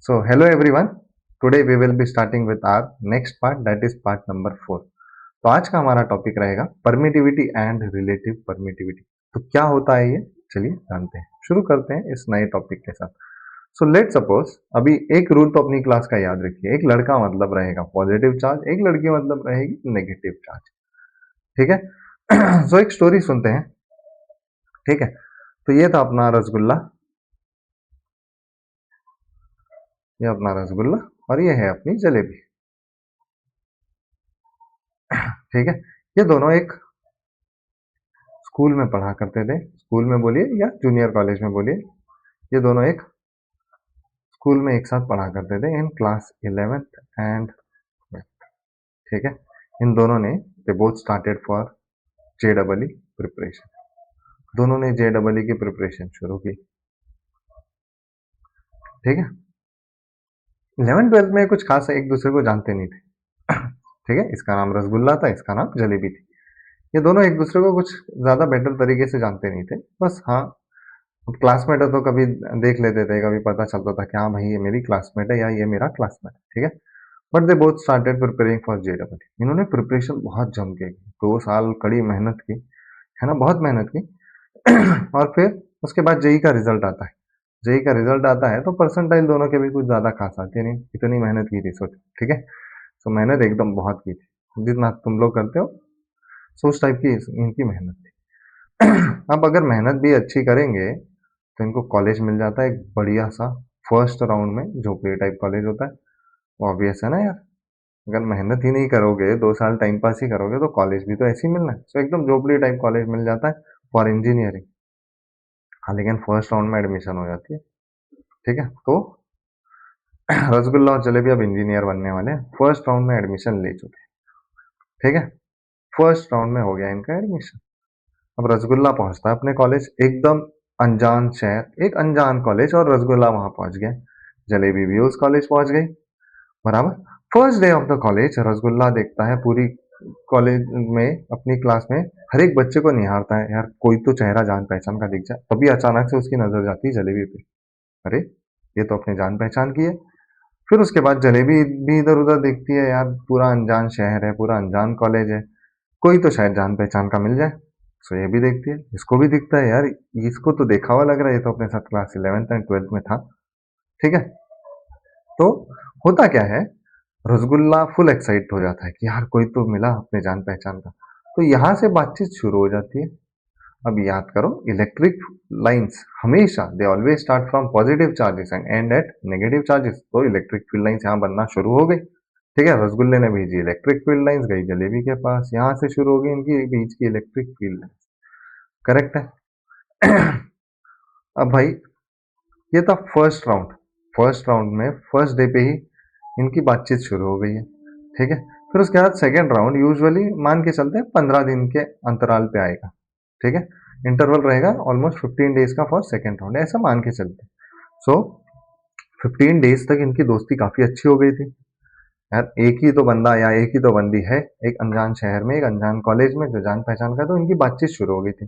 So, hello everyone. Today we will be starting with our next part, that is part number 4. तो आज का हमारा topic रहेगा permittivity and relative permittivity. तो क्या होता है ये, चलिए जानते हैं। शुरू करते हैं इस नए टॉपिक के साथ। सो लेट सपोज, अभी एक रूल तो अपनी क्लास का याद रखिए। एक लड़का मतलब रहेगा पॉजिटिव चार्ज, एक लड़की मतलब रहेगी नेगेटिव चार्ज। ठीक है। सो एक स्टोरी सुनते हैं। ठीक है, तो ये था अपना रसगुल्ला, ये अपना रसगुल्ला और ये है अपनी जलेबी। ठीक है, ये दोनों एक स्कूल में पढ़ा करते थे। स्कूल में बोलिए या जूनियर कॉलेज में बोलिए, ये दोनों एक स्कूल में एक साथ पढ़ा करते थे in class 11th and 12th। ठीक है, इन दोनों ने they both started for JEE preparation. दोनों ने JEE की प्रिपरेशन शुरू की। ठीक है, 11th-12th में कुछ खास एक दूसरे को जानते नहीं थे। ठीक है, इसका नाम रसगुल्ला था, इसका नाम जलेबी थी। ये दोनों एक दूसरे को कुछ ज्यादा बेटर तरीके से जानते नहीं थे। बस हाँ, क्लासमेट है तो कभी देख लेते थे, कभी पता चलता था कि हाँ भाई ये मेरी क्लासमेट है या ये मेरा क्लासमेट है। ठीक है, but they both started preparing for JEE। इन्होंने प्रिपरेशन बहुत जम के की, 2 साल कड़ी मेहनत की, है ना, बहुत मेहनत की। और फिर उसके बाद जेई का रिजल्ट आता है। जेई का रिजल्ट आता है तो परसेंटाइल दोनों के भी कुछ ज्यादा खास आती नहीं, इतनी मेहनत की थी सोच। ठीक है, तो मेहनत एकदम बहुत की थी, जितना तुम लोग करते हो सो उस टाइप की इनकी मेहनत थी। अब अगर मेहनत भी अच्छी करेंगे तो इनको कॉलेज मिल जाता है एक बढ़िया सा, फर्स्ट राउंड में झोपड़ी टाइप कॉलेज होता है। वो ऑब्वियस है ना यार, अगर मेहनत ही नहीं करोगे, 2 साल टाइम पास ही करोगे तो कॉलेज भी तो ऐसे ही मिलना है। तो एकदम झोपड़ी टाइप कॉलेज मिल जाता है फॉर इंजीनियरिंग। हाँ, लेकिन फर्स्ट राउंड में एडमिशन हो जाती है। ठीक है, तो रसगुल्ला और जलेबी अब इंजीनियर बनने वाले हैं, फर्स्ट राउंड में एडमिशन ले चुके हैं। ठीक है, फर्स्ट राउंड में हो गया इनका एडमिशन। अब रसगुल्ला पहुंचता है अपने कॉलेज, एकदम अनजान शहर, एक अनजान कॉलेज, और रसगुल्ला वहां पहुंच गया। जलेबी भी उस कॉलेज पहुंच गई, बराबर। First day of the college rasgulla देखता है पूरी कॉलेज में, अपनी क्लास में हर एक बच्चे को निहारता है, यार कोई तो चेहरा जान पहचान का दिख जाए। तभी अचानक से उसकी नजर जाती है जलेबी पे। अरे, ये तो अपने जान पहचान की है। फिर उसके बाद जलेबी भी इधर उधर देखती है, यार पूरा अनजान शहर है, पूरा अनजान कॉलेज है, कोई तो शायद जान पहचान का मिल जाए। सो ये भी देखती है, इसको भी दिखता है, यार इसको तो देखा हुआ लग रहा है, ये तो अपने साथ क्लास 11th एंड 12th में था। ठीक है, तो होता क्या है, रसगुल्ला फुल एक्साइट हो जाता है कि यार कोई तो मिला अपने जान पहचान का। तो यहां से बातचीत शुरू हो जाती है। अब याद करो, इलेक्ट्रिक लाइंस हमेशा they always start from positive charges and end at negative charges. तो इलेक्ट्रिक फील्ड लाइंस यहाँ बनना शुरू हो गई। ठीक है, रसगुल्ले ने भेजी इलेक्ट्रिक फील्ड लाइंस, गई जलेबी के पास, यहां से शुरू हो गई इनकी बीच की इलेक्ट्रिक फील्ड लाइंस। करेक्ट है। अब भाई, ये था फर्स्ट राउंड। फर्स्ट राउंड में फर्स्ट डे पे ही इनकी बातचीत शुरू हो गई है। ठीक है, फिर उसके बाद सेकेंड राउंड यूजुअली मान के चलते हैं 15 दिन के अंतराल पे आएगा। ठीक है, इंटरवल रहेगा ऑलमोस्ट 15 डेज का फॉर सेकेंड राउंड, ऐसा मान के चलते हैं। सो 15 डेज तक इनकी दोस्ती काफी अच्छी हो गई थी। यार एक ही तो बंदा या एक ही तो बंदी है एक अनजान शहर में, एक अनजान कॉलेज में, जो जान पहचान का, तो इनकी बातचीत शुरू हो गई थी।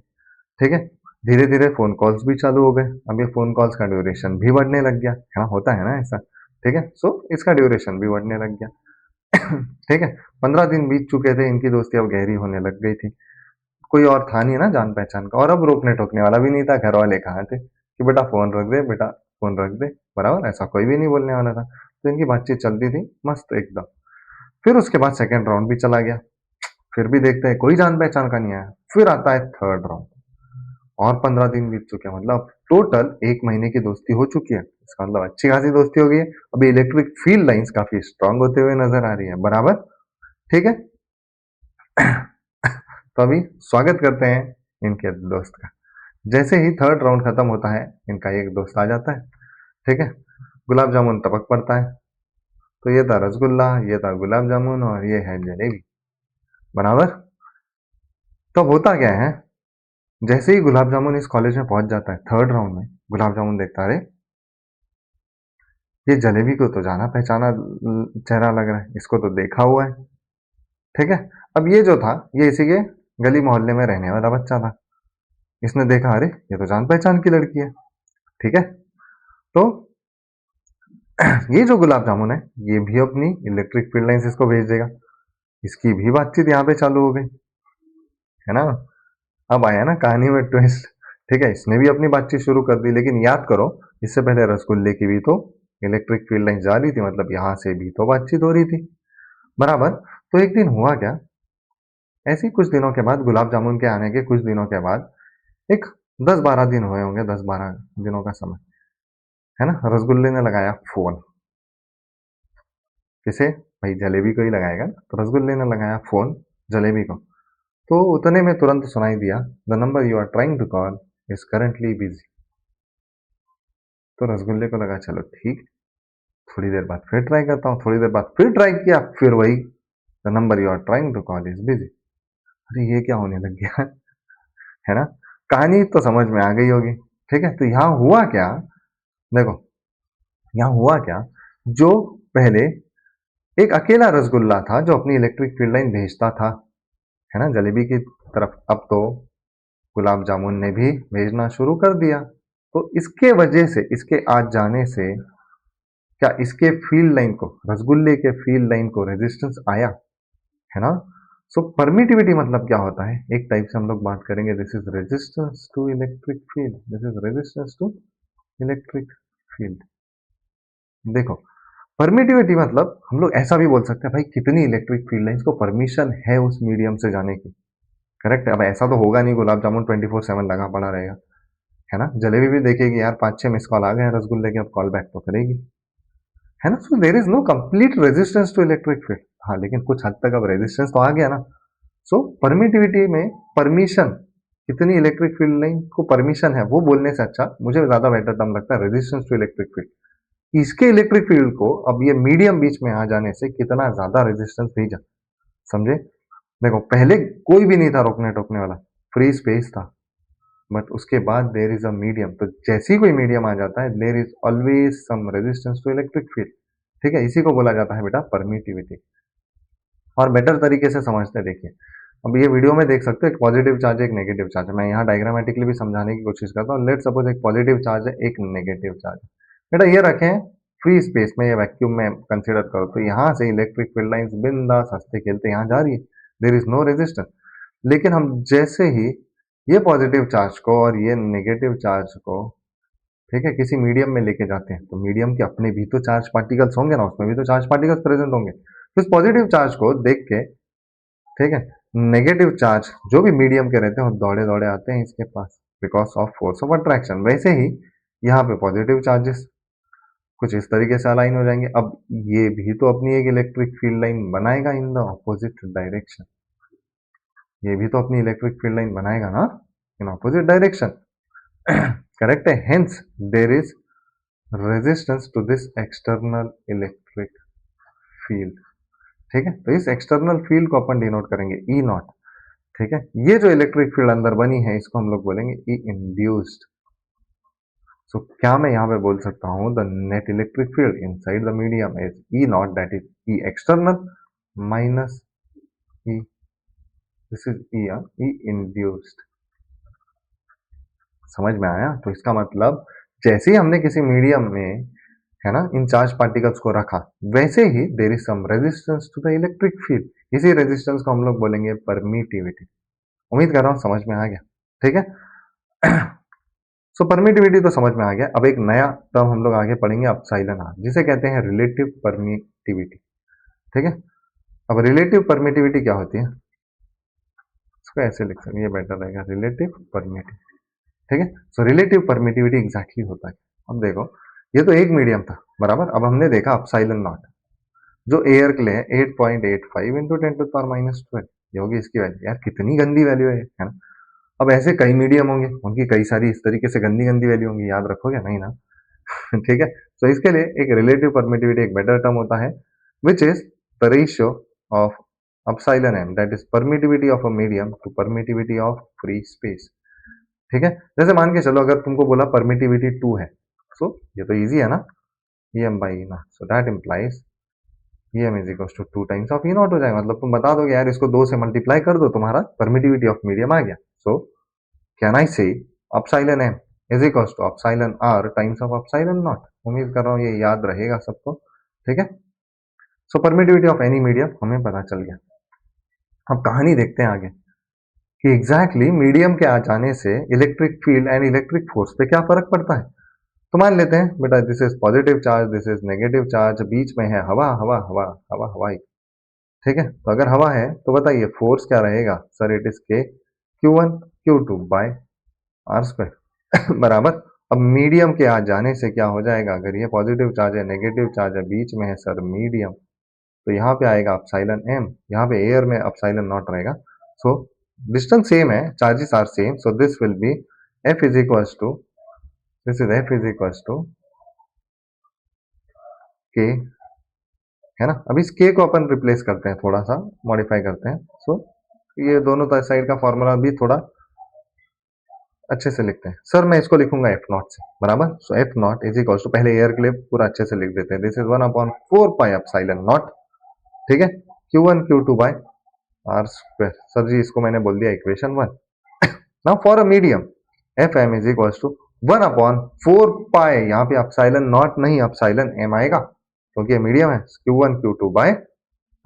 ठीक है, धीरे धीरे फोन कॉल्स भी चालू हो गए। अब ये फोन कॉल्स का ड्यूरेशन भी बढ़ने लग गया, है ना, होता है ना ऐसा। ठीक है, सो इसका ड्यूरेशन भी बढ़ने लग गया। ठीक है, 15 दिन बीत चुके थे, इनकी दोस्ती अब गहरी होने लग गई थी। कोई और था नहीं ना जान पहचान का, और अब रोकने टोकने वाला भी नहीं था। घर वाले कहाँ थे कि बेटा फोन रख दे, बेटा फोन रख दे, बराबर, ऐसा कोई भी नहीं बोलने वाला था। तो इनकी बातचीत चलती थी मस्त एकदम। फिर उसके बाद सेकेंड राउंड भी चला गया, फिर भी देखते हैं कोई जान पहचान का नहीं आया। फिर आता है थर्ड राउंड, और 15 दिन बीत चुके हैं, मतलब टोटल 1 महीने की दोस्ती हो चुकी है। इसका मतलब अच्छी खासी दोस्ती हो गई है। अभी इलेक्ट्रिक फील्ड लाइंस काफी स्ट्रांग होते हुए नजर आ रही है, बराबर। ठीक है। तो अभी स्वागत करते हैं इनके दोस्त का। जैसे ही थर्ड राउंड खत्म होता है, इनका एक दोस्त आ जाता है। ठीक है, गुलाब जामुन टपक पड़ता है। तो ये था रसगुल्ला, ये था गुलाब जामुन, और ये है जलेबी, बराबर। तो अब होता क्या है, जैसे ही गुलाब जामुन इस कॉलेज में पहुंच जाता है थर्ड राउंड में, गुलाब जामुन देखता है, अरे ये जलेबी को तो जाना पहचाना चेहरा लग रहा है, इसको तो देखा हुआ है। ठीक है, अब ये जो था, ये इसी के गली मोहल्ले में रहने वाला बच्चा था। इसने देखा, अरे ये तो जान पहचान की लड़की है। ठीक है, तो ये जो गुलाब जामुन है ये भी अपनी इलेक्ट्रिक फील्ड लाइंस इसको भेज देगा, इसकी भी बातचीत यहाँ पे चालू हो गई, है ना। अब आया ना कहानी में ट्विस्ट। ठीक है, इसने भी अपनी बातचीत शुरू कर दी, लेकिन याद करो इससे पहले रसगुल्ले की भी तो इलेक्ट्रिक फील्ड लाइन जा रही थी, मतलब यहां से भी तो बातचीत हो रही थी, बराबर। तो एक दिन हुआ क्या, ऐसे ही कुछ दिनों के बाद, गुलाब जामुन के आने के कुछ दिनों के बाद, एक 10-12 दिन हुए होंगे, 10-12 दिनों का समय, है ना। रसगुल्ले ने लगाया फोन, किसे, भाई जलेबी को ही लगाएगा ना, तो रसगुल्ले ने लगाया फोन जलेबी को। तो उतने में तुरंत सुनाई दिया, the number you are trying to call is currently busy. तो रसगुल्ले को लगा चलो ठीक, थोड़ी देर बाद फिर ट्राई करता हूँ, थोड़ी देर बाद फिर ट्राई किया, फिर वही, the number you are trying to call is busy. अरे ये क्या होने लग गया, है ना। कहानी तो समझ में आ गई होगी। ठीक है, तो यहाँ हुआ क्या, देखो यहाँ हुआ क्या, जो पहले एक अकेला रसगुल्ला था जो अपनी इलेक्ट्रिक फील्ड लाइन भेजता था, है ना, जलेबी की तरफ, अब तो गुलाब जामुन ने भी भेजना शुरू कर दिया। तो इसके वजह से, इसके आ जाने से क्या इसके फील्ड लाइन को, रसगुल्ले के फील्ड लाइन को रेजिस्टेंस आया, है ना। सो परमिटिविटी मतलब क्या होता है, एक टाइप से हम लोग बात करेंगे, this is resistance to electric field, this is resistance to electric field. देखो, परमिटिविटी मतलब हम लोग ऐसा भी बोल सकते हैं, भाई कितनी इलेक्ट्रिक फील्ड लाइंस को परमिशन है उस मीडियम से जाने की। करेक्ट है, अब ऐसा तो होगा नहीं गुलाब जामुन 24/7 लगा पड़ा रहेगा, है ना। जलेबी भी देखेगी यार 5-6 मिस कॉल आ गए हैं रसगुल्ले के, अब कॉल बैक तो करेगी, है ना। So there is no complete resistance to electric field, हाँ लेकिन कुछ हद तक अब रेजिस्टेंस तो आ गया ना। सो परमिटिविटी में परमिशन, कितनी इलेक्ट्रिक फील्ड लाइन को परमिशन है, वो बोलने से अच्छा मुझे ज्यादा बेटर टर्म लगता है रेजिस्टेंस टू इलेक्ट्रिक फील्ड। इसके इलेक्ट्रिक फील्ड को अब ये मीडियम बीच में आ जाने से कितना ज्यादा रेजिस्टेंस भेजा, समझे। देखो पहले कोई भी नहीं था रोकने टोकने वाला, फ्री स्पेस था, बट उसके बाद देर इज अ मीडियम, तो जैसे ही कोई मीडियम आ जाता है there is always some resistance to electric field. ठीक है, इसी को बोला जाता है बेटा परमिटिविटी। और बेटर तरीके से समझते हैं, देखिए अब ये वीडियो में देख सकते हो, एक पॉजिटिव चार्ज है, एक नेगेटिव चार्ज है, मैं यहाँ डायग्रामेटिकली भी समझाने की कोशिश करता हूँ। लेट सपोज एक पॉजिटिव चार्ज है, एक नेगेटिव चार्ज है, बेटा ये रखें फ्री स्पेस में, ये वैक्यूम में कंसिडर करो, तो यहाँ से इलेक्ट्रिक फील्ड लाइंस बिंदास हंसते खेलते यहाँ जा रही है, देर इज नो रेजिस्टेंस। लेकिन हम जैसे ही ये पॉजिटिव चार्ज को और ये नेगेटिव चार्ज को, ठीक है, किसी मीडियम में लेके जाते हैं, तो मीडियम के अपने भी तो चार्ज पार्टिकल्स होंगे ना, उसमें भी तो चार्ज पार्टिकल्स प्रेजेंट होंगे, तो इस पॉजिटिव चार्ज को देख के, ठीक है, नेगेटिव चार्ज जो भी मीडियम के रहते हैं वो दौड़े दौड़े आते हैं इसके पास, because of force of attraction. वैसे ही यहाँ पे पॉजिटिव चार्जेस कुछ इस तरीके से अलाइन हो जाएंगे। अब ये भी तो अपनी एक इलेक्ट्रिक फील्ड लाइन बनाएगा इन द ऑपोजिट डायरेक्शन, ये भी तो अपनी इलेक्ट्रिक फील्ड लाइन बनाएगा ना, इन ऑपोजिट डायरेक्शन। करेक्ट है, hence there is resistance to this external electric field. ठीक है, तो इस एक्सटर्नल फील्ड को अपन डिनोट करेंगे ई नॉट। ठीक है, ये जो इलेक्ट्रिक फील्ड अंदर बनी है इसको हम लोग बोलेंगे ई इंड्यूस्ड। सो क्या मैं यहाँ पे बोल सकता हूँ, the net electric field inside the medium is E not, that is E external minus E, this is E induced. समझ में आया, तो इसका मतलब जैसे ही हमने किसी मीडियम में, है ना, इन चार्ज पार्टिकल्स को रखा, वैसे ही there is some resistance to the electric field, इसी रेजिस्टेंस को हम लोग बोलेंगे परमिटिविटी। उम्मीद कर रहा हूं समझ में आ गया। ठीक है, सो परमिटिविटी तो समझ में आ गया। अब एक नया टर्म हम लोग आगे पढ़ेंगे, अपसाइलन आर, जिसे कहते हैं रिलेटिव परमिटिविटी। ठीक है, अब रिलेटिव परमिटिविटी क्या होती है, इसको ऐसे लिख सकते हैं, ये बेटर रहेगा, रिलेटिव परमिटिविटी। ठीक है, सो रिलेटिव परमिटिविटी एग्जैक्टली होता है, अब देखो ये तो एक मीडियम था, बराबर। अब हमने देखा अपसाइलन नॉट, जो एयर के लिए है 8.85 इंटू 10⁻², ये होगी इसकी वैल्यू। यार कितनी गंदी वैल्यू है ना। अब ऐसे कई मीडियम होंगे, उनकी कई सारी इस तरीके से गंदी गंदी वैल्यू होंगी, याद रखोगे नहीं ना। ठीक है, तो इसके लिए एक रिलेटिव परमिटिविटी एक बेटर टर्म होता है, which is the ratio of epsilon m, that is permittivity of a medium to permittivity of free space. ठीक है, जैसे मान के चलो अगर तुमको बोला परमिटिविटी 2 है, सो ये तो इजी है ना, ई एम बाई ई ना, so that implies e m is equal to 2 times of e not हो जाएगा, मतलब तुम बता दोगे यार इसको 2 से मल्टीप्लाई कर दो, तुम्हारा परमिटिविटी ऑफ मीडियम आ गया। सो can I say epsilon M, is equal to epsilon r times of epsilon not. उम्मीद कर रहा हूँ ये याद रहेगा सबको, ठीक है। सो परमिटिविटी ऑफ एनी मीडियम हमें पता चल गया। अब कहानी देखते हैं आगे कि एग्जैक्टली मीडियम के आ जाने से electric field and electric force पे क्या फर्क पड़ता है। तो मान लेते हैं बेटा this is positive charge, this is negative charge, बीच में है हवा हवा हवा हवा हवाई, ठीक है। तो अगर हवा है तो बताइए फोर्स क्या रहेगा सर, इट इज के Q1 Q2 by are square बराबर। अब मीडियम के आ जाने से क्या हो जाएगा, अगर ये पॉजिटिव चार्ज है नेगेटिव चार्ज है बीच में है सर मीडियम, तो यहाँ पे आएगा अपसाइलन एम, यहाँ पे एयर में अपसाइलन नॉट रहेगा। सो डिस्टेंस सेम है, charges are same, so this will be F is equals to, this is F is equals to k, है ना। अब इस के को अपन रिप्लेस करते हैं, थोड़ा सा मॉडिफाई करते हैं। सो ये दोनों साइड का फॉर्मूला भी थोड़ा अच्छे से लिखते हैं। सर मैं इसको लिखूंगा एफ नॉट से, बराबर। So F not is equal to, पहले एयर के लिए पूरा अच्छे से लिख देते हैं, this is 1/4 pi epsilon not, ठीक है, Q1 Q2 by are square. Sir ji इसको मैंने बोल दिया equation 1। Now for a medium F M is equal to 1/4 pi, यहाँ पे एप्सिलॉन नॉट नहीं एप्सिलॉन एम आएगा क्योंकि ये मीडियम है, Q1 Q2 by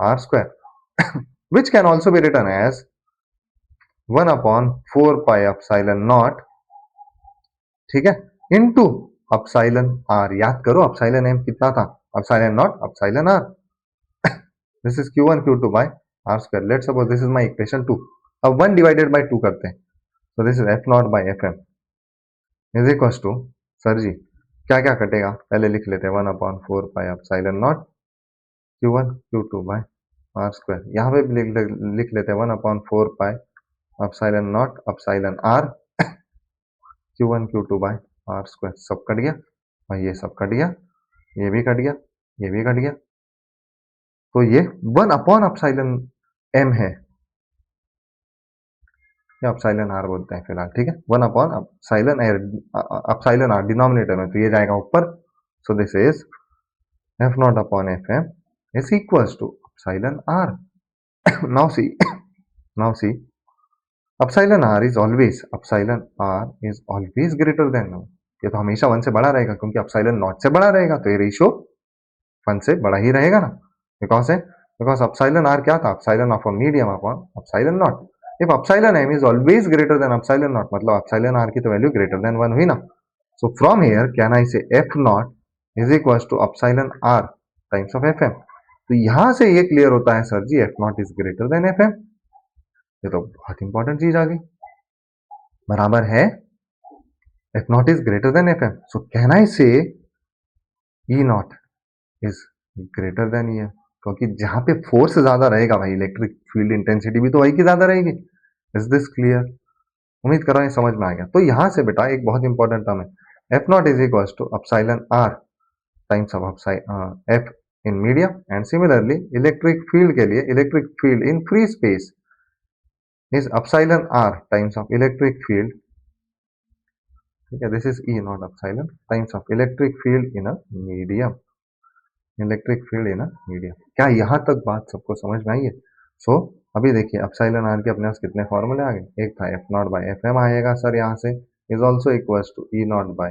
are square which can also be written as 1/4 pi epsilon not, ठीक है, इनटू अपसाइलन आर। याद करो अपसाइलन एम कितना था, epsilon naught epsilon r, this is Q1 Q2 by are square. Let's suppose this is my equation 2। अब 1 divided by 2 करते हैं, तो this is F naught by F M is equal to, sir ji क्या क्या कटेगा पहले लिख लेते हैं, 1/4 pi epsilon naught Q1 Q2 by are square. यहाँ पे भी लिख लेते हैं 1/4 pi epsilon naught epsilon are Q1 Q2 by are square. सब कट गया और ये सब कट गया, ये भी कट गया, ये भी कट गया, तो ये 1/अपसाइलन एम है, या अपसाइलन आर बोलते हैं फिलहाल, ठीक है। One by epsilon r, epsilon r denominator में, तो ये जाएगा ऊपर। So this is F not upon F M is equals to epsilon r. Now see, now see epsilon r is always, epsilon r is always greater than, ये तो हमेशा 1 से बड़ा रहेगा क्योंकि अपसाइलन नॉट से बड़ा रहेगा, तो ये रेशियो 1 से बड़ा ही रहेगा ना। बिकॉज है, बिकॉज अपसाइलन आर क्या था, epsilon of a medium upon epsilon naught. If epsilon M is always greater than epsilon naught, मतलब अपसाइलन आर की तो वैल्यू ग्रेटर देन 1 हुई ना। So from here can I say F not is equal to epsilon r times of F M. तो यहां से ये clear होता है sir ji F not is greater than F M, ये तो बहुत इंपॉर्टेंट चीज आ गई, बराबर है F not is greater than F m. So can I say e not is greater than ये, क्योंकि जहां पे फोर्स ज्यादा रहेगा भाई इलेक्ट्रिक फील्ड इंटेंसिटी भी तो वही की ज्यादा रहेगी। Is this clear? उम्मीद कर रहा हूं समझ में आ गया। तो यहां से बेटा एक बहुत इंपॉर्टेंट टर्म है, F not is equal to epsilon r times of F in medium, and similarly electric field के लिए electric field in free space is epsilon r times of electric field, ठीक है, this is E naught epsilon times of electric field in a medium, electric field in a medium. क्या यहां तक बात सबको समझ में आई है? सो अभी देखिए अपसाइलन आर के अपने पास कितने फॉर्मूले आ गए, एक था F naught by F M आएगा सर यहाँ से, is also equal to E naught by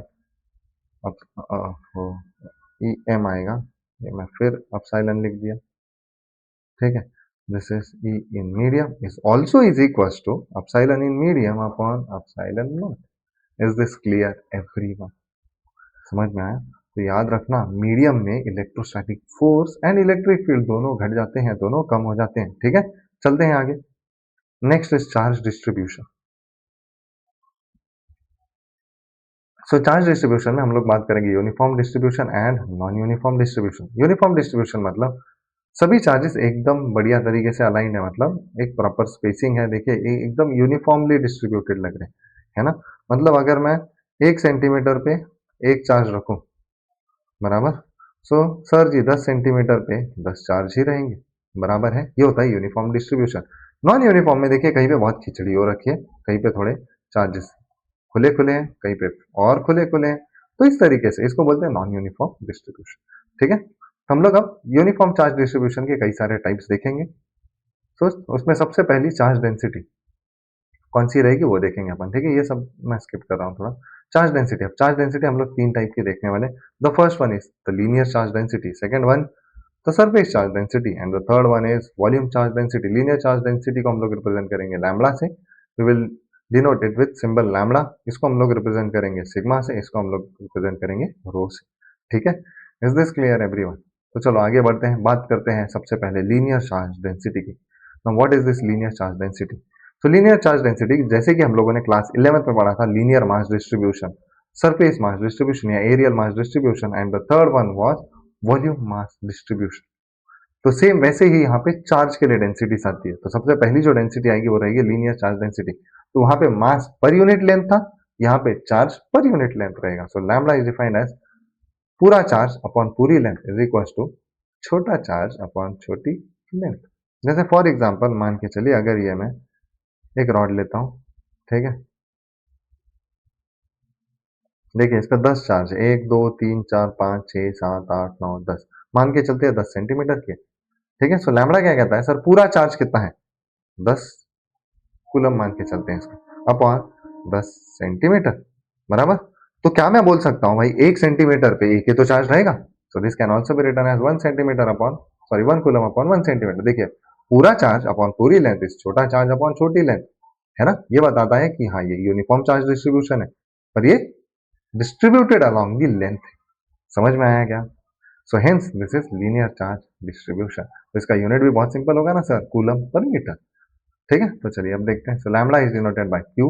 E M आएगा, ये मैं फिर अपसाइलन लिख दिया, ठीक है। This is E in medium is also is equal to epsilon in medium upon epsilon naught. Is this clear everyone? समझ में आया? तो याद रखना मीडियम में electrostatic force and electric field दोनों घट जाते हैं, दोनों कम हो जाते हैं, ठीक है। चलते हैं आगे, next is charge distribution. So charge distribution में हम लोग बात करेंगे uniform distribution and non uniform distribution. Uniform distribution मतलब सभी चार्जेस एकदम बढ़िया तरीके से अलाइंड है, मतलब एक प्रॉपर स्पेसिंग है, देखिए एकदम यूनिफॉर्मली डिस्ट्रीब्यूटेड लग रहे हैं, है ना। मतलब अगर मैं 1 सेंटीमीटर पे एक चार्ज रखूं, बराबर, सो सर जी 10 सेंटीमीटर पे 10 चार्ज ही रहेंगे, बराबर है, ये होता है यूनिफॉर्म डिस्ट्रीब्यूशन। नॉन यूनिफॉर्म में देखिए कहीं पे बहुत खिचड़ी हो रखी है, कहीं पे थोड़े चार्जेस खुले खुले हैं, कहीं पे और खुले खुले हैं, तो इस तरीके से इसको बोलते हैं नॉन यूनिफॉर्म डिस्ट्रीब्यूशन, ठीक है। तो हम लोग अब यूनिफॉर्म चार्ज डिस्ट्रीब्यूशन के कई सारे टाइप्स देखेंगे। तो उसमें सबसे पहली चार्ज डेंसिटी, कौन सी रहेगी वो देखेंगे अपन, ठीक है। ये सब मैं स्किप कर रहा हूँ थोड़ा। चार्ज डेंसिटी, अब चार्ज डेंसिटी हम लोग 3 टाइप की देखने वाले। The first one is the linear charge density, second one the surface charge density and the third one is volume charge density. Linear charge density को हम लोग रिप्रेजेंट करेंगे लैम्बडा से, we will denote it with symbol lambda. इसको हम लोग represent करेंगे sigma से, इसको हम लोग रिप्रेजेंट करेंगे रो से, ठीक है। Is this clear everyone? तो चलो आगे बढ़ते हैं, बात करते हैं सबसे पहले लीनियर चार्ज डेंसिटी की। Now what is this linear charge density? तो लीनियर चार्ज डेंसिटी, जैसे कि हम लोगों ने क्लास 11th में पढ़ा था, linear mass distribution, surface mass distribution या areal mass distribution, and the third one was volume mass distribution. तो सेम वैसे ही यहाँ पे चार्ज के लिए डेंसिटीज आती है। तो सबसे पहली जो डेंसिटी आएगी वो रहेगी लीनियर चार्ज डेंसिटी। तो वहां पे मास पर यूनिट लेंथ था, यहाँ पे चार्ज पर यूनिट लेंथ रहेगा। सो लैम्बडा इज डिफाइंड एज पूरा चार्ज अपॉन पूरी लेंथ इज इक्वल टू छोटा चार्ज अपॉन छोटी लेंथ। जैसे फॉर एग्जाम्पल मान के चलिए, अगर ये मैं एक रॉड लेता हूं, ठीक है, देखिए इसका 10 चार्ज है, 1 2 3 4 5 6 7 8 9 10, मान के चलते हैं 10 सेंटीमीटर के, ठीक है। सो लैम्बडा क्या कहता है सर, पूरा चार्ज कितना है, 10 कूलम मान के चलते हैं इसको, अपॉन 10 सेंटीमीटर, बराबर। तो क्या मैं बोल सकता हूं भाई, 1 सेंटीमीटर पे एक ही तो चार्ज रहेगा। So this can also be written as 1 centimetre upon, sorry 1 coulomb upon 1 centimetre. देखिए पूरा चार्ज अपॉन पूरी लेंथ इज छोटा चार्ज अपॉन छोटी लेंथ, है ना। ये बताता है कि हाँ ये यूनिफॉर्म चार्ज डिस्ट्रीब्यूशन है, पर ये डिस्ट्रीब्यूटेड अलोंग दी लेंथ। समझ में आया क्या? So hence this is linear charge distribution. तो इसका यूनिट भी बहुत सिंपल होगा ना सर, कूलम पर मीटर, ठीक है। तो चलिए अब देखते हैं। So lambda is denoted by q,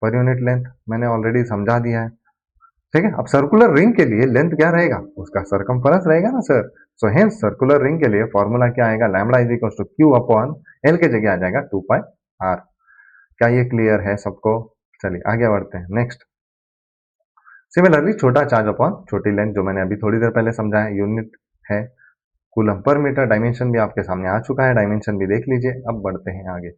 per unit length मैंने ऑलरेडी समझा दिया है, ठीक है। अब सर्कुलर रिंग के लिए लेंथ क्या रहेगा, उसका सरकमफेरेंस रहेगा ना sir. So hence circular ring के लिए फॉर्मूला क्या आएगा, lambda is equal to Q upon L के जगह आ जाएगा 2 पाई आर। क्या ये क्लियर है सबको? चलिए आगे बढ़ते हैं नेक्स्ट। सिमिलरली छोटा चार्ज अपॉन छोटी लेंथ, जो मैंने अभी थोड़ी देर पहले समझाया, यूनिट है कूलम पर मीटर। डायमेंशन भी आपके सामने आ चुका है, डायमेंशन भी देख लीजिए। अब बढ़ते हैं आगे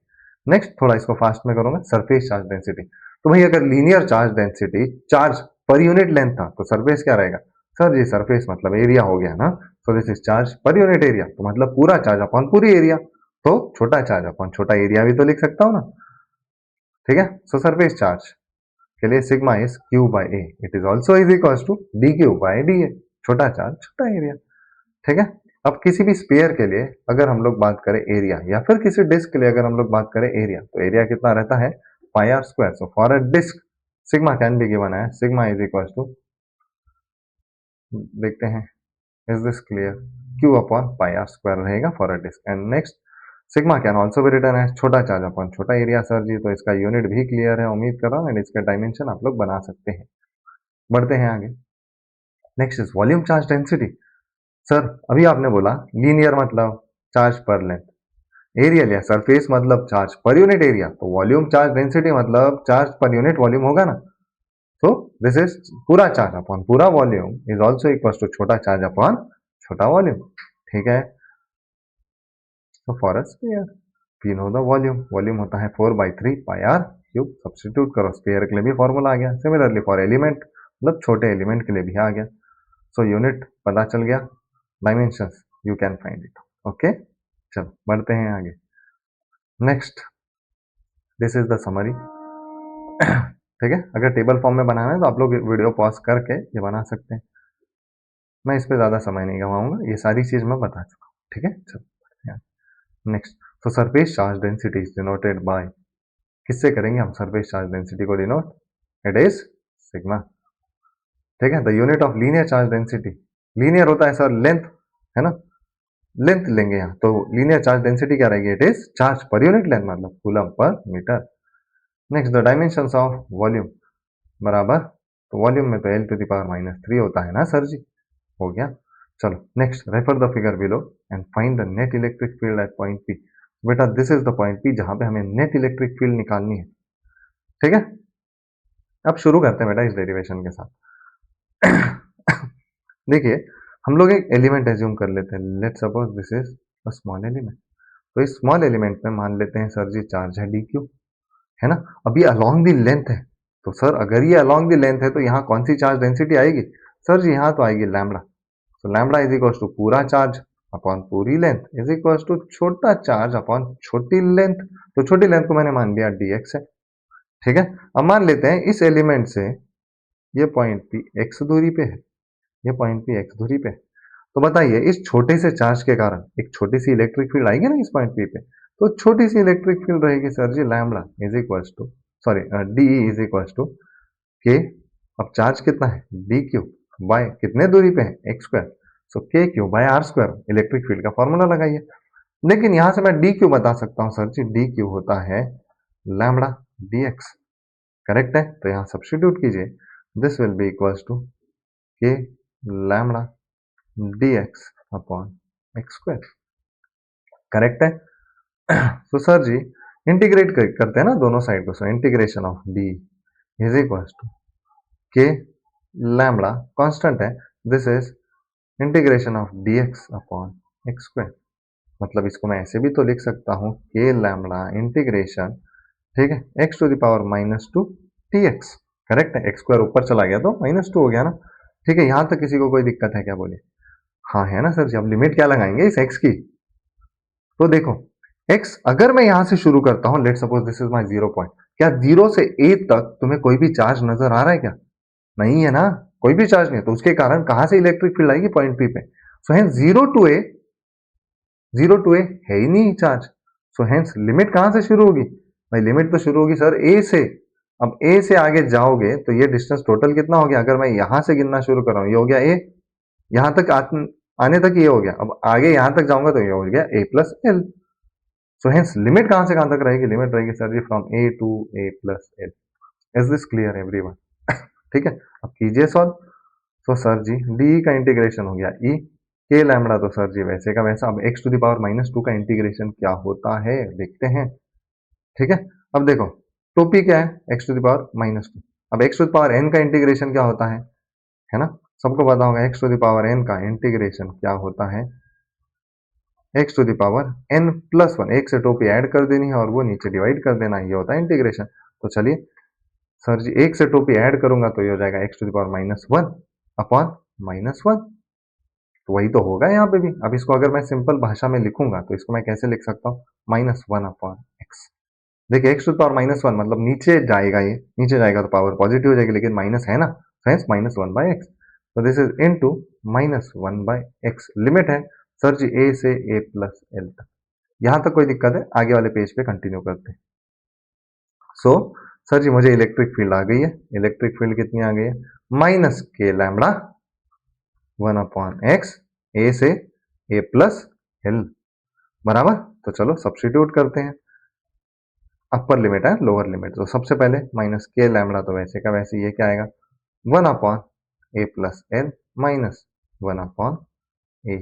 नेक्स्ट, थोड़ा इसको फास्ट में करूंगा। सरफेस चार्ज डेंसिटी, तो भाई अगर लीनियर चार्ज डेंसिटी चार्ज पर यूनिट लेंथ था, तो सरफेस क्या रहेगा सर जी, सरफेस मतलब एरिया हो गया ना। सो दिस इज चार्ज पर यूनिट एरिया, तो मतलब पूरा चार्ज अपॉन पूरी एरिया, तो छोटा चार्ज अपॉन छोटा एरिया भी तो लिख सकता हूं ना, ठीक है। सो सरफेस चार्ज के लिए sigma is Q by A, it is also is equal to d Q by d A, छोटा चार्ज छोटा एरिया, ठीक है। अब किसी भी स्पेयर के लिए अगर हम लोग बात करें एरिया, या फिर किसी डिस्क के लिए अगर हम लोग बात करें एरिया, तो एरिया कितना रहता है, pi r square. So for a disc sigma can be given है, सिग्मा इज इक्वल टू, देखते हैं is this clear, q upon pi r square रहेगा for a disc. And next, sigma can also be written है छोटा charge upon छोटा area sir ji. तो इसका unit भी क्लियर है, उम्मीद कर रहा हूँ, एंड इसका डायमेंशन आप लोग बना सकते हैं। बढ़ते हैं आगे। Next is volume charge density. Sir अभी आपने बोला लीनियर मतलब चार्ज पर लेंथ, एरिया लिया सरफेस मतलब चार्ज पर यूनिट एरिया, तो वॉल्यूम चार्ज डेंसिटी मतलब चार्ज पर यूनिट वॉल्यूम होगा ना। तो दिस इज पूरा चार्ज अपॉन पूरा volume is also equal to छोटा चार्ज अपॉन छोटा वॉल्यूम, ठीक है। तो for a sphere we know the volume, volume होता है 4/3 पाई आर क्यूब। सब्स्टिट्यूट करो, स्फीयर के लिए भी फॉर्मूला आ गया। सिमिलरली फॉर एलिमेंट मतलब छोटे एलिमेंट के लिए भी आ गया। सो यूनिट पता चल गया, dimensions you can find it, okay. चलो बढ़ते हैं आगे next, this is the summary, ठीक है। अगर टेबल फॉर्म में बनाना है तो आप लोग वीडियो पॉज करके ये बना सकते हैं, मैं इस पर ज्यादा समय नहीं गवाऊंगा, ये सारी चीज मैं बता चुका हूँ, ठीक है। चलो नेक्स्ट, तो surface charge density is denoted bye, किससे करेंगे हम सरफेस चार्ज डेंसिटी को डिनोट, इट इज सिग्मा, ठीक है। The unit of linear charge density, linear होता है सर लेंथ, है ना, लेंथ लेंगे यहाँ, तो लीनियर चार्ज डेंसिटी क्या रहेगी, इट इज चार्ज पर यूनिट लेंथ मतलब coulomb per metre. Next the dimensions of volume, बराबर, तो वॉल्यूम में तो L⁻³ होता है ना सर जी, हो गया। चलो next, refer the figure below and find the net electric field at point P। बेटा this is the point P जहां पे हमें नेट इलेक्ट्रिक फील्ड निकालनी है, ठीक है। अब शुरू करते हैं बेटा इस डेरिवेशन के साथ। देखिए हम लोग एक एलिमेंट एज्यूम कर लेते हैं, let suppose this is a small element. तो इस स्मॉल एलिमेंट में मान लेते हैं सर जी चार्ज है dq, है ना। अब ये अलोंग दी लेंथ है, तो सर अगर ये अलोंग दी लेंथ है तो यहाँ कौन सी चार्ज डेंसिटी आएगी, सर जी यहाँ तो आएगी लैम्बडा। तो लैम्बडा इज इक्वल टू पूरा चार्ज अपॉन पूरी लेंथ इज इक्वल टू छोटा चार्ज अपॉन छोटी लेंथ। तो छोटी लेंथ को मैंने मान लिया dx है। ठीक है, अब मान लेते हैं इस एलिमेंट से ये पॉइंट पी एक्स दूरी पे है, ये पॉइंट पी एक्स दूरी पे है। तो बताइए इस छोटे से चार्ज के कारण एक छोटी सी इलेक्ट्रिक फील्ड आएगी ना इस पॉइंट पी पे, तो छोटी सी इलेक्ट्रिक फील्ड रहेगी sir ji lambda is equal to, sorry D is equal to K, अब चार्ज कितना है डी क्यू बाय कितने दूरी पे है x square, so K Q by are square, electric field का फॉर्मूला लगाइए। लेकिन यहां से मैं डी क्यू बता सकता हूं सर जी, डी क्यू होता है लैम्बडा डी एक्स। करेक्ट है, तो यहां सब्स्टिट्यूट कीजिए, this will be equal to के lambda d x upon x square. Correct है। तो सर जी इंटीग्रेट करते हैं ना दोनों साइड को, so integration of D is equal to के लैम्बडा कांस्टेंट है, this is integration of d x upon x square. मतलब इसको मैं ऐसे भी तो लिख सकता हूं के लैम्बडा इंटीग्रेशन, ठीक है, x to the power -2 d x. Correct है, एक्स स्क्वायर ऊपर चला गया तो -2 हो गया ना। ठीक है, यहां तक किसी को कोई दिक्कत है क्या, बोलिए। हाँ है ना सर जी, अब लिमिट क्या लगाएंगे इस एक्स की, तो देखो x अगर मैं यहां से शुरू करता हूं, let suppose this is my 0 point, क्या 0 से a तक तुम्हें कोई भी चार्ज नजर आ रहा है क्या, नहीं है ना, कोई भी चार्ज नहीं है, तो उसके कारण कहां से इलेक्ट्रिक फील्ड आएगी पॉइंट p पे, सो हेंस 0 टू ए है ही नहीं चार्ज, सो हेंस लिमिट कहां से शुरू होगी भाई, लिमिट तो शुरू होगी सर a से। अब a से आगे जाओगे तो ये डिस्टेंस टोटल कितना हो गया, अगर मैं यहां से गिनना शुरू कर रहा हूं, ये हो गया a, यहां तक आने तक ये हो गया, अब आगे यहां तक जाऊंगा तो ये हो गया a plus L. So hence limit कहां से कहां तक रहेगी, लिमिट रहेगी sir ji from A to A plus L. Is this clear everyone? ठीक है, अब कीजिए सॉल्व। तो सर जी डी का इंटीग्रेशन हो गया ई, के लैम्बडा तो सर जी वैसे का वैसा। अब एक्स टू द पावर -2 का इंटीग्रेशन क्या होता है देखते हैं। ठीक है, अब देखो टोपी क्या है एक्स टू द पावर -2, अब x to the power n का इंटीग्रेशन क्या होता है ना, सबको पता होगा x to the power n का इंटीग्रेशन क्या होता है, x to the power n plus one, एक से टोपी ऐड कर देनी है और वो नीचे डिवाइड कर देना, ये होता है इंटीग्रेशन। तो चलिए सर जी एक से टोपी ऐड करूंगा तो ये हो जाएगा x to the power -1 upon -1, तो वही तो होगा यहाँ पे भी। अब इसको अगर मैं सिंपल भाषा में लिखूंगा तो इसको मैं कैसे लिख सकता हूँ, -1 अपॉन एक्स। देखिए एक्स टू द पावर -1 मतलब नीचे जाएगा, ये नीचे जाएगा तो पावर पॉजिटिव हो जाएगी, लेकिन माइनस है ना, फ्रेंड्स -1 बाय एक्स, तो this is into -1 by x. Limit है सर जी ए से ए प्लस एल तक। यहां तक कोई दिक्कत है, आगे वाले पेज पे कंटिन्यू करते हैं। सो सर जी मुझे इलेक्ट्रिक फील्ड आ गई है, इलेक्ट्रिक फील्ड कितनी आ गई है, माइनस के लैम्बडा 1 अपॉन एक्स, ए से ए प्लस एल बराबर। तो चलो सब्स्टिट्यूट करते हैं, अपर लिमिट है लोअर लिमिट, तो सबसे पहले माइनस के लैम्बडा तो वैसे का वैसे, ये क्या आएगा 1 upon A plus L minus 1 upon A.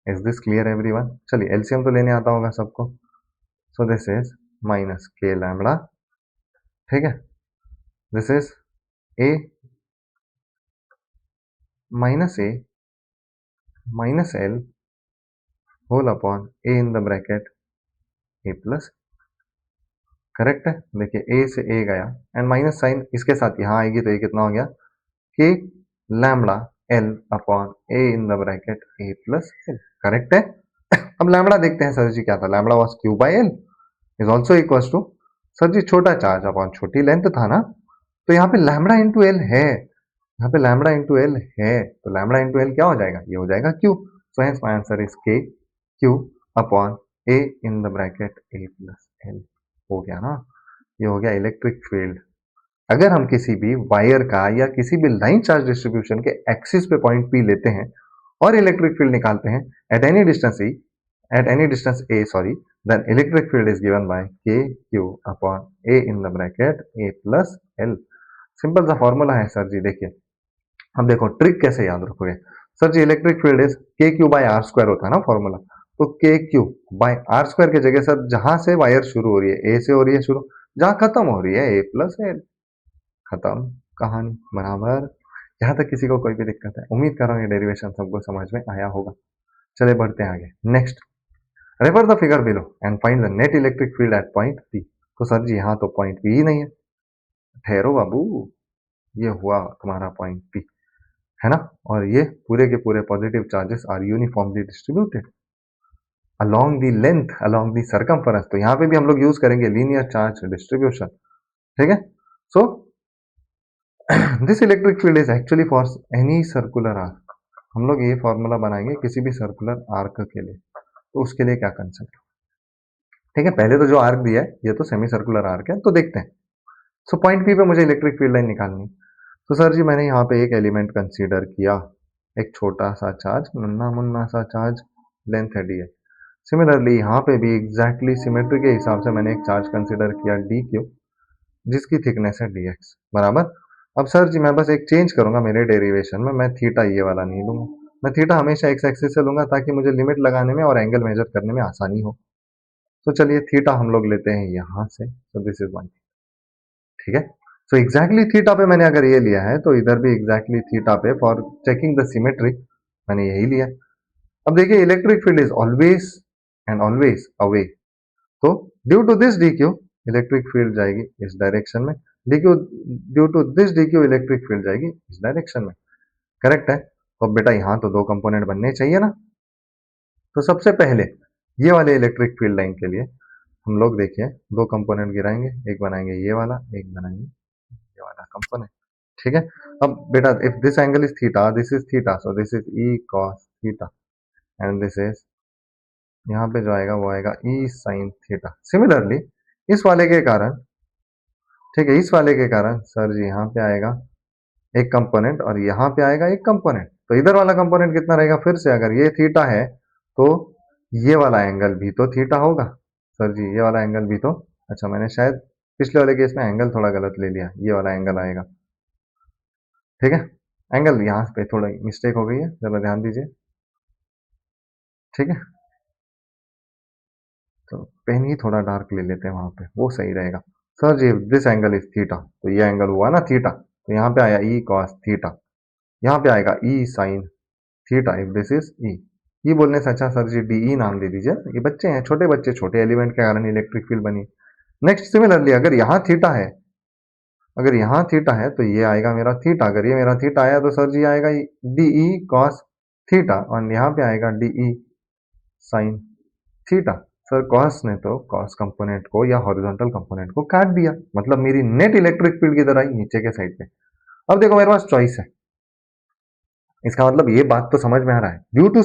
Is this clear everyone? चलिए एलसीएम तो लेने आता होगा सबको, सो दिस इज माइनस के लैम्बडा, ठीक है, this is A minus L whole upon A in the bracket A plus. Correct है, देखिए ए से ए गया एंड माइनस साइन इसके साथ यहां आएगी तो ये कितना हो गया k lambda l upon A in the bracket A plus l. Correct है। अब लैम्बडा देखते हैं सर जी क्या था, lambda was q by l is also equal to, sir ji छोटा चार्ज अपॉन छोटी लेंथ था ना, तो यहाँ पे लैम्बडा इंटू एल है, यहाँ पे लैम्बडा इंटू एल है, तो लैम्बडा इंटू एल क्या हो जाएगा, ये हो जाएगा q. So hence my answer is के q upon A in the bracket A plus l. हो गया ना, ये हो गया इलेक्ट्रिक फील्ड। अगर हम किसी भी वायर का या किसी भी लाइन चार्ज डिस्ट्रीब्यूशन के एक्सिस पे पॉइंट पी लेते हैं और इलेक्ट्रिक फील्ड निकालते हैं at any distance E, at any distance A sorry, then electric field is given by k q upon a in the bracket a plus l। Simple सा formula है sir ji, देखिए अब देखो ट्रिक कैसे याद रखोगे। Sir ji electric field is के Q by are square होता है ना फॉर्मूला, तो के क्यू बाय आर स्क्वायर की जगह सर जहां से वायर शुरू हो रही है ए से हो रही है शुरू, जहां खत्म हो रही है ए प्लस एल, खत्म कहानी बराबर। यहाँ तक किसी को कोई भी दिक्कत है, उम्मीद कर रहा हूँ ये डेरिवेशन सबको समझ में आया होगा। चले बढ़ते हैं आगे, next refer the figure below and find the net electric field at point P. तो सर जी यहाँ तो पॉइंट पी ही नहीं है, ठहरो बाबू, ये हुआ तुम्हारा पॉइंट पी, है ना, और ये पूरे के पूरे positive charges are uniformly distributed. along the length, along the circumference, तो यहाँ पे भी हम लोग यूज करेंगे लीनियर चार्ज डिस्ट्रीब्यूशन, ठीक है। So this electric field is actually for any circular arc. हम लोग ये फॉर्मूला बनाएंगे किसी भी सर्कुलर आर्क के लिए, तो उसके लिए क्या कंसेप्ट, ठीक है। पहले तो जो आर्क दिया है ये तो सेमी सर्कुलर आर्क है, तो देखते हैं। सो पॉइंट पी पे मुझे इलेक्ट्रिक फील्ड लाइन निकालनी, तो सर जी मैंने यहाँ पे एक एलिमेंट कंसीडर किया, एक छोटा सा चार्ज, नन्ना मुन्ना सा चार्ज, लेंथ है डी है। सिमिलरली यहाँ पे भी एग्जैक्टली सिमेट्री के हिसाब से मैंने एक चार्ज कंसीडर किया डी क्यू, जिसकी थिकनेस है डी एक्स बराबर। अब सर जी मैं बस एक चेंज करूंगा मेरे डेरिवेशन में, मैं थीटा ये वाला नहीं लूंगा, मैं थीटा हमेशा एक्स एक्सिस से लूंगा ताकि मुझे लिमिट लगाने में और एंगल मेजर करने में आसानी हो। तो चलिए थीटा हम लोग लेते हैं यहां से, तो दिस इज वन, ठीक है। सो एग्जैक्टली थीटा पे मैंने अगर ये लिया है तो इधर भी एग्जैक्टली थीटा पे फॉर चेकिंग द सिमेट्री मैंने यही लिया। अब देखिए electric field is always and always away, तो due to this d q electric field जाएगी इस डायरेक्शन में, d q due to this d q electric field जाएगी इस डायरेक्शन में, करेक्ट है। तो अब बेटा यहाँ तो दो कंपोनेंट बनने चाहिए ना, तो सबसे पहले ये वाले इलेक्ट्रिक फील्ड लाइन के लिए हम लोग देखिए दो कंपोनेंट गिराएंगे, एक बनाएंगे ये वाला, एक बनाएंगे ये वाला कंपोनेंट, ठीक है। अब बेटा if this angle is theta, this is theta, so this is E cos theta, and this is यहाँ पे जो आएगा वो आएगा ई साइन थीटा। सिमिलरली इस वाले के कारण, ठीक है, इस वाले के कारण सर जी यहाँ पे आएगा एक कंपोनेंट और यहाँ पे आएगा एक कंपोनेंट, तो इधर वाला कंपोनेंट कितना रहेगा, फिर से अगर ये थीटा है तो ये वाला एंगल भी तो थीटा होगा। सर जी ये वाला एंगल भी तो, अच्छा मैंने शायद पिछले वाले केस में एंगल थोड़ा गलत ले लिया, ये वाला एंगल आएगा, ठीक है। एंगल यहाँ पे थोड़ा मिस्टेक हो गई है, जरा ध्यान दीजिए, ठीक है। तो पेन ही थोड़ा डार्क ले लेते हैं वहां पे, वो सही रहेगा। Sir ji this angle is theta, तो ये एंगल हुआ ना थीटा, तो यहाँ पे आया ई कॉस थीटा, यहाँ पे आएगा E sine theta if this is E. E बोलने से अच्छा सर जी डी ई नाम दे दीजिए, ये बच्चे हैं छोटे बच्चे, छोटे एलिमेंट के कारण इलेक्ट्रिक फील्ड बनी। नेक्स्ट सिमिलरली अगर यहाँ थीटा है, अगर यहाँ थीटा है तो ये आएगा मेरा थीटा, अगर ये मेरा थीटा आया तो सर जी आएगा डी ई कॉस थीटा, और यहाँ पे आएगा D E sine theta. Sir cos ने तो कॉस कंपोनेंट को या हॉरिजॉन्टल कंपोनेंट को काट दिया, मतलब मेरी नेट इलेक्ट्रिक फील्ड किधर आई, नीचे के साइड पे। अब देखो मेरे पास चॉइस है, इसका मतलब ये बात तो समझ में आ रहा है, ड्यू टू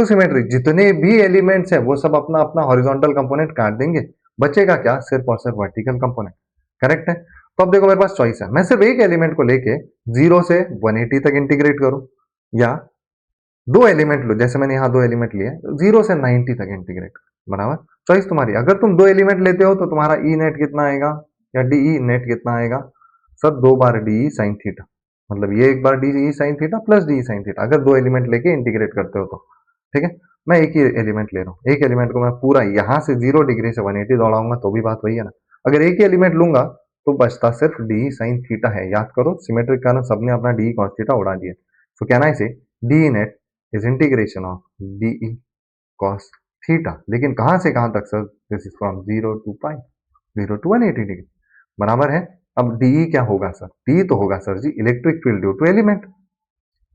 सिमेट्री जितने भी एलिमेंट्स है वो सब अपना अपना हॉरिजॉन्टल कंपोनेंट काट देंगे, बचेगा क्या, सिर्फ और सिर्फ वर्टिकल कंपोनेंट, करेक्ट है। तो अब देखो मेरे पास चॉइस है, मैं सिर्फ एक एलिमेंट को लेके 0 से 180 तक इंटीग्रेट करूं, या दो एलिमेंट लो, जैसे मैंने यहाँ दो एलिमेंट लिए 0 से 90 तक इंटीग्रेट, बराबर। चॉइस तुम्हारी, अगर तुम दो एलिमेंट लेते हो तो तुम्हारा ई नेट कितना आएगा या डी ई नेट कितना आएगा, सर दो बार डी ई साइन थीटा, मतलब ये एक बार d E sine theta plus d E sine theta, अगर दो एलिमेंट लेके इंटीग्रेट करते हो तो, ठीक है। मैं एक ही एलिमेंट ले रहा हूँ, एक एलिमेंट को मैं पूरा यहाँ से 0 डिग्री से 180 दौड़ाऊंगा तो भी बात वही है ना। अगर एक ही एलिमेंट लूंगा तो बचता सिर्फ डी साइन थीटा है, याद करो सिमेट्रिक कारण सबने अपना डी कॉस थीटा उड़ा दिया। सो कहना इसे d net is integration of d E cos theta, लेकिन कहां से कहां तक sir, this is from 0 to pi, 0 to 180 degree, बराबर है। अब डी क्या होगा सर, डी तो होगा sir ji electric field due to element.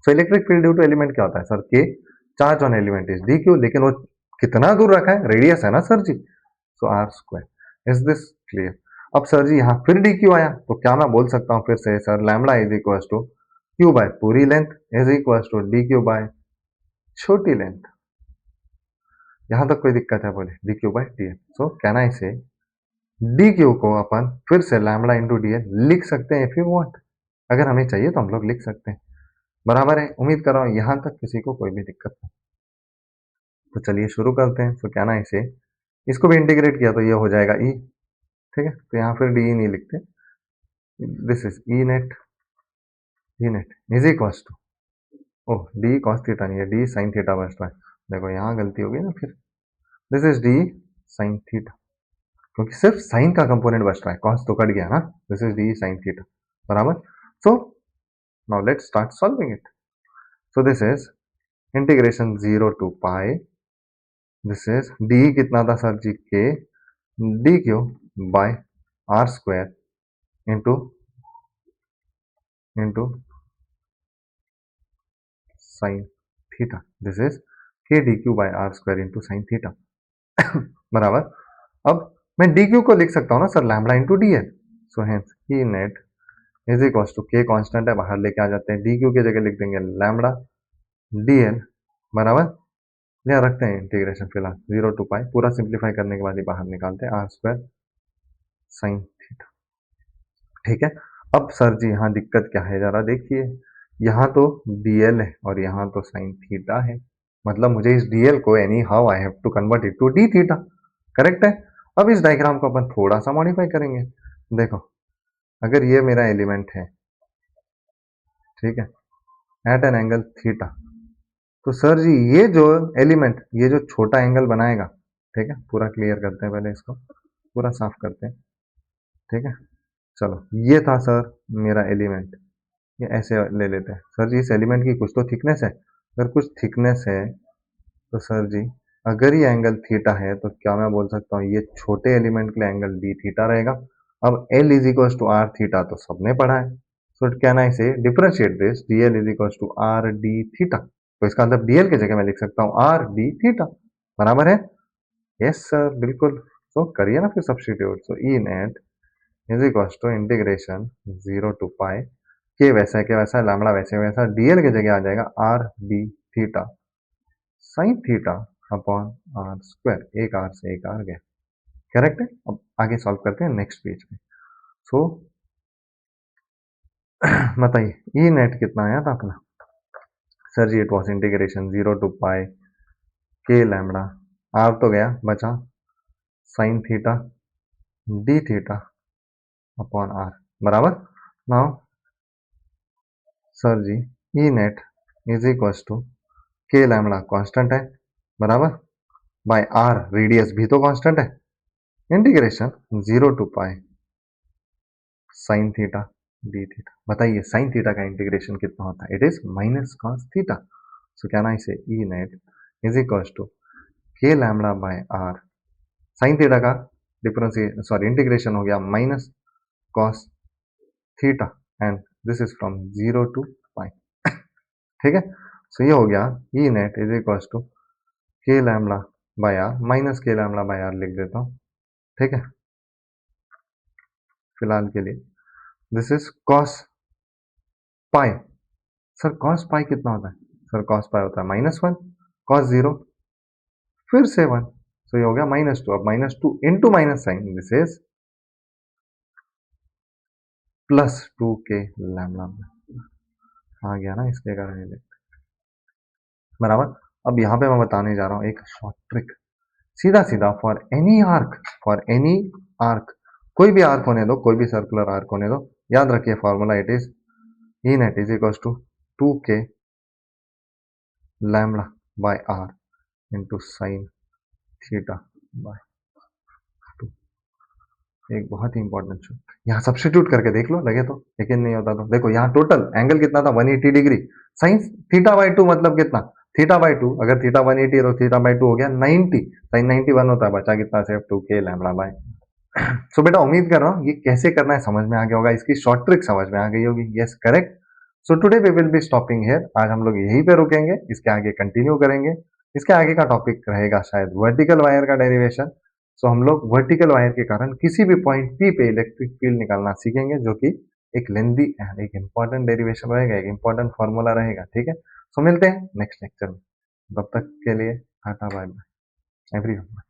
So electric field due to element क्या होता है sir, K charge on element is d Q, लेकिन वो कितना दूर रखा है, रेडियस है ना sir ji, so R square, is this clear. अब सर जी यहाँ फिर डी क्यू आया तो क्या मैं बोल सकता हूँ फिर से sir, lambda is equal to q by पूरी length is equal to d q by छोटी लेंथ। यहां तक कोई दिक्कत है, बोले d q by d L. So can I say d Q को अपन फिर से लैम्बडा इंटू डी एल लिख सकते हैं इफ यू वांट, अगर हमें चाहिए तो हम लोग लिख सकते हैं, बराबर है। उम्मीद कर रहा हूं यहां तक किसी को कोई भी दिक्कत नहीं। तो चलिए शुरू करते हैं। सो कहना इसे, इसको भी इंटीग्रेट किया तो ये हो जाएगा ई, ठीक है, तो यहाँ फिर डी नहीं लिखते, this is E net is equal to, oh d cos theta नहीं है, डी साइन थीटा बच रहा है, देखो यहाँ गलती हो गई ना फिर, this is d sine theta, क्योंकि सिर्फ साइन का कंपोनेंट बच रहा है, कॉस तो कट गया ना, this is d sine theta, बराबर। So now let's start solving it. So this is integration 0 to pi, this is d कितना था sir ji, k d q by are square into into sine theta, this is k d Q by r square into sine theta बराबर। अब मैं D Q को लिख सकता हूँ ना sir, lambda into d L. So hence E net is equal to, K constant है बाहर लेके आ जाते हैं, डी क्यू की जगह लिख देंगे लैम्बडा डी एल बराबर, या रखते हैं इंटीग्रेशन फिलहाल 0 टू पाई, पूरा सिंप्लीफाई करने के बाद ही बाहर निकालते हैं आर स्क्वायर साइन थीटा। ठीक है। अब सर जी यहाँ दिक्कत क्या है जरा देखिए, यहाँ तो dl है और यहाँ तो साइन थीटा है, मतलब मुझे इस dl को anyhow I have to convert it to d theta, correct है। अब इस डायग्राम को अपन थोड़ा सा मॉडिफाई करेंगे। देखो अगर ये मेरा एलिमेंट है, ठीक है, एट एन एंगल थीटा, तो सर जी ये जो एलिमेंट, ये जो छोटा एंगल बनाएगा, ठीक है, पूरा क्लियर करते हैं पहले, इसको पूरा साफ करते हैं, ठीक है। चलो ये था सर मेरा एलिमेंट, ये ऐसे ले लेते हैं। सर जी इस एलिमेंट की कुछ तो थिकनेस है, अगर कुछ थिकनेस है तो सर जी अगर ये एंगल थीटा है तो क्या मैं बोल सकता हूँ ये छोटे एलिमेंट के लिए एंगल डी थीटा रहेगा। अब L is equal to R theta तो सबने पढ़ा है, so it can I say differentiate this d L is equal to R d theta, तो इसका मतलब डी एल की जगह मैं लिख सकता हूँ आर डी थीटा, बराबर है। यस सर बिल्कुल, तो करिए ना फिर substitute. So E net is equal to integration 0 to pi, k वैसा है के वैसा, लैम्बडा वैसे वैसा, डीएल की जगह आ जाएगा R d theta sine theta upon R square, एक आर से एक आर गया, करेक्ट है। अब आगे सॉल्व करते हैं नेक्स्ट पेज पे। सो बताइए ई नेट कितना आया था अपना। Sir ji it was integration 0 to pi k lambda, r तो गया, बचा sine theta d theta upon r, बराबर। Now sir ji E net is equal to के लैम्बडा कांस्टेंट है, बराबर, बाय आर रेडियस भी तो कांस्टेंट है, integration 0 to pi sine theta d theta. बताइए साइन थीटा का इंटीग्रेशन कितना होता है, it is minus cos theta. So can I say E net is equal to के lambda by r, sine theta का डिफरेंशिएशन सॉरी इंटीग्रेशन हो गया minus cos theta and this is from 0 to pi, ठीक है। So ये हो गया E net is equal to के लैम्बडा बाय आर माइनस के लैम्बडा बाय आर लिख देता हूँ, ठीक है, फिलहाल के लिए। This is cos pi, sir cos pi कितना होता है, सर कॉस पाई होता है -1, कॉस 0 फिर से 1, सो ये हो गया -2। अब -2 into minus sine, this is +2 K lambda, आ गया ना, इसलिए कारण ये बराबर। अब यहाँ पे मैं बताने जा रहा हूँ एक शॉर्ट ट्रिक, सीधा सीधा फॉर एनी आर्क, कोई भी आर्क होने दो, कोई भी सर्कुलर आर्क होने दो, याद रखिए formula it is E net is equal to 2k lambda by R into sine theta by 2। एक बहुत ही इंपॉर्टेंट शो, यहाँ सब्स्टिट्यूट करके देख लो, लगे तो, लेकिन नहीं होता तो देखो यहाँ टोटल एंगल कितना था 180 डिग्री, साइन थीटा बाई 2 मतलब कितना, थीटा बाई 2, अगर थीटा 180 है तो थीटा बाई 2 हो गया 90, साइन 91 होता है, बचा कितना सिर्फ 2k लैम्बडा बाय। सो बेटा उम्मीद कर रहा हूँ ये कैसे करना है समझ में आ गया होगा, इसकी शॉर्ट ट्रिक समझ में आ गई होगी, yes correct. So today we will be stopping here, आज हम लोग यहीं पे रुकेंगे, इसके आगे कंटिन्यू करेंगे। इसके आगे का टॉपिक रहेगा शायद वर्टिकल वायर का डेरिवेशन। सो हम लोग वर्टिकल वायर के कारण किसी भी पॉइंट पी पे इलेक्ट्रिक फील्ड निकालना सीखेंगे, जो कि एक लेंदी एंड एक इंपॉर्टेंट डेरिवेशन रहेगा, एक इंपॉर्टेंट फॉर्मूला रहेगा, ठीक है। सो मिलते हैं नेक्स्ट लेक्चर में, तब तक के लिए टाटा बाय बाय एवरीवन।